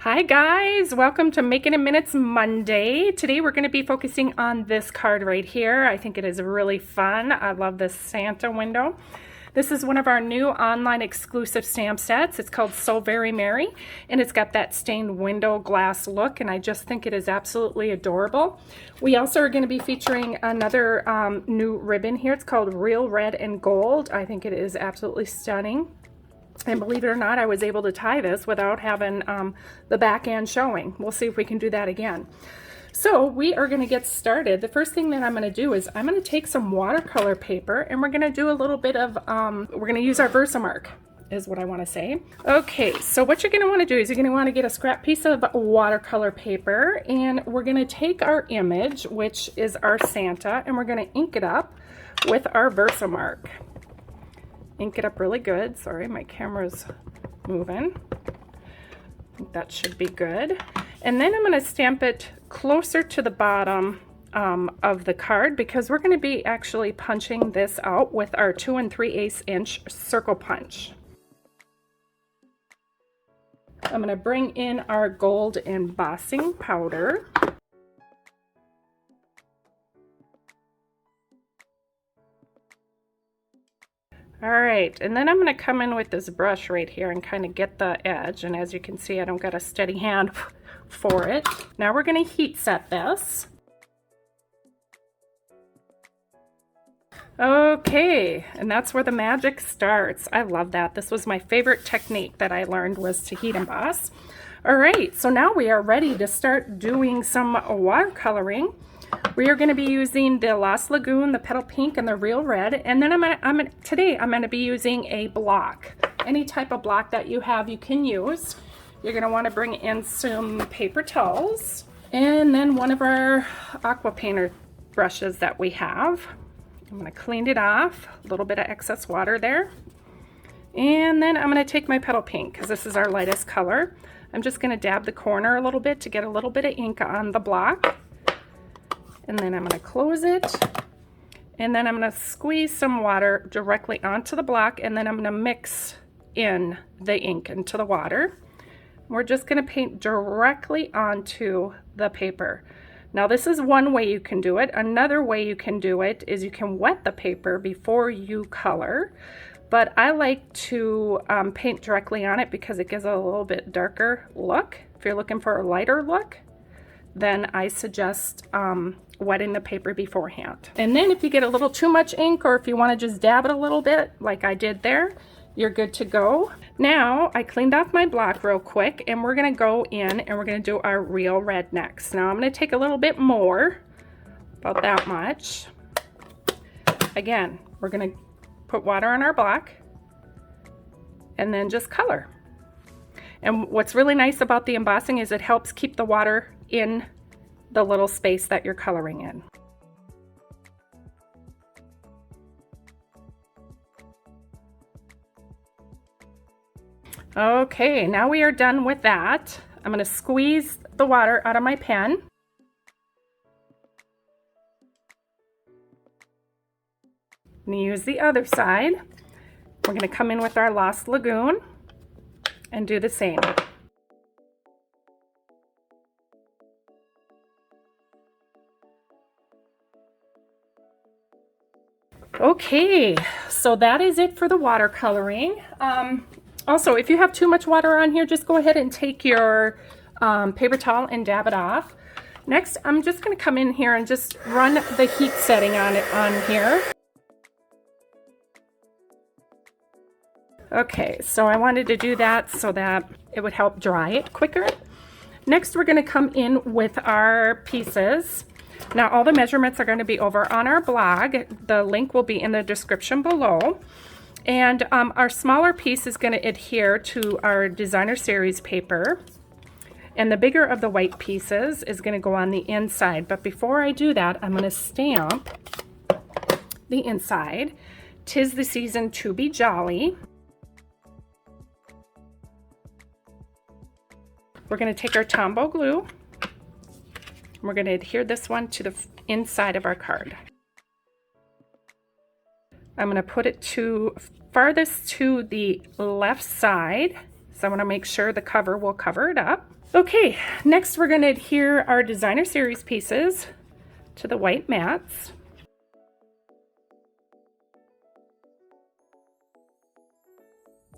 Hi guys, welcome to Making in Minutes Monday. Today we're going to be focusing on this card right here. I think it is really fun. I love this Santa window. This is one of our new online exclusive stamp sets. It's called So Very Merry, and it's got that stained window glass look, and I just think it is absolutely adorable. We also are going to be featuring another new ribbon here. It's called Real Red and Gold. I think it is absolutely stunning. And believe it or not, I was able to tie this without having the back end showing. We'll see if we can do that again. So we are going to get started. The first thing that I'm going to do is I'm going to take some watercolor paper and we're going to do a little bit of, we're going to use our Versamark is what I want to say. Okay, so what you're going to want to do is you're going to want to get a scrap piece of watercolor paper, and we're going to take our image, which is our Santa, and we're going to ink it up with our Versamark. Ink it up really good. Sorry, my camera's moving. I think that should be good. And then I'm going to stamp it closer to the bottom of the card, because we're going to be actually punching this out with our 2 3/8 inch circle punch. I'm going to bring in our gold embossing powder. All right, and then I'm going to come in with this brush right here and kind of get the edge, and as you can see, I don't got a steady hand for it. Now we're going to heat set this. Okay, and that's where the magic starts. I love that. This was my favorite technique that I learned, was to heat emboss. All right, so now we are ready to start doing some watercoloring. We are going to be using the Lost Lagoon, the Petal Pink, and the Real Red. And then today I'm going to be using a block. Any type of block that you have, you can use. You're going to want to bring in some paper towels, and then one of our aqua painter brushes that we have. I'm going to clean it off, a little bit of excess water there. And then I'm going to take my Petal Pink, because this is our lightest color. I'm just going to dab the corner a little bit to get a little bit of ink on the block. And then I'm going to close it, and then I'm going to squeeze some water directly onto the block, and then I'm going to mix in the ink into the water. We're just going to paint directly onto the paper. Now this is one way you can do it. Another way you can do it is you can wet the paper before you color, but I like to paint directly on it because it gives a little bit darker look. If you're looking for a lighter look, then I suggest wetting the paper beforehand. And then if you get a little too much ink, or if you want to just dab it a little bit like I did there, you're good to go. Now I cleaned off my block real quick, and we're going to go in and we're going to do our Real Red next. Now I'm going to take a little bit more, about that much. Again, we're going to put water on our block and then just color. And what's really nice about the embossing is it helps keep the water in the little space that you're coloring in. Okay, now we are done with that. I'm going to squeeze the water out of my pen. I'm going to use the other side. We're going to come in with our Lost Lagoon and do the same. Okay, so that is it for the watercoloring. Also, if you have too much water on here, just go ahead and take your paper towel and dab it off. Next, I'm just going to come in here and just run the heat setting on here. Okay, so I wanted to do that so that it would help dry it quicker. Next, we're going to come in with our pieces. Now, all the measurements are going to be over on our blog. The link will be in the description below. And our smaller piece is going to adhere to our designer series paper. And the bigger of the white pieces is going to go on the inside. But before I do that, I'm going to stamp the inside. 'Tis the season to be jolly. We're going to take our Tombow glue. We're going to adhere this one to the inside of our card. I'm going to put it to farthest to the left side, so I want to make sure the cover will cover it up. Okay, next we're going to adhere our designer series pieces to the white mats.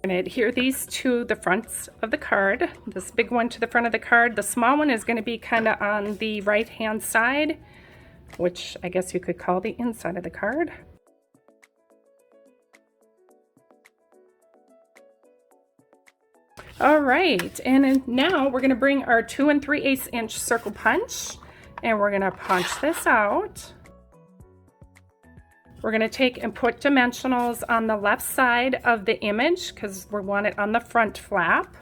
I'm going to adhere these to the fronts of the card. This big one to the front of the card. The small one is going to be kind of on the right hand side, which I guess you could call the inside of the card. All right, and now we're going to bring our 2 3/8 inch circle punch, and we're going to punch this out. We're going to take and put dimensionals on the left side of the image because we want it on the front flap.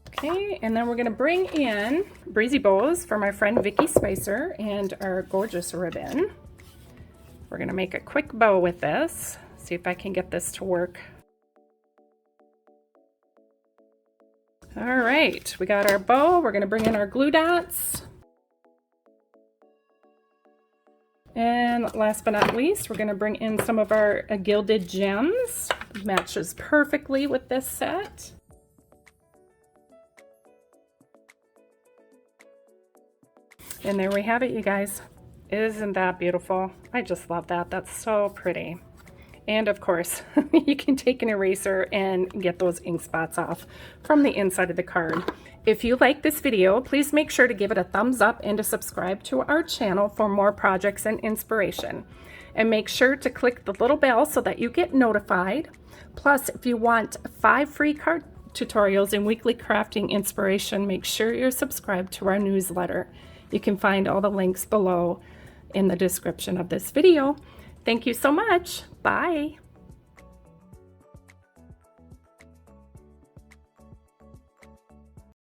Okay, and then we're going to bring in breezy bows for my friend Vicki Spicer and our gorgeous ribbon. We're going to make a quick bow with this. See if I can get this to work. All right, we got our bow. We're going to bring in our glue dots. And last but not least, we're going to bring in some of our gilded gems. It matches perfectly with this set. And there we have it, you guys. Isn't that beautiful? I just love that. That's so pretty. And of course, you can take an eraser and get those ink spots off from the inside of the card. If you like this video, please make sure to give it a thumbs up and to subscribe to our channel for more projects and inspiration. And make sure to click the little bell so that you get notified. Plus, if you want 5 free card tutorials and weekly crafting inspiration, make sure you're subscribed to our newsletter. You can find all the links below in the description of this video. Thank you so much. Bye.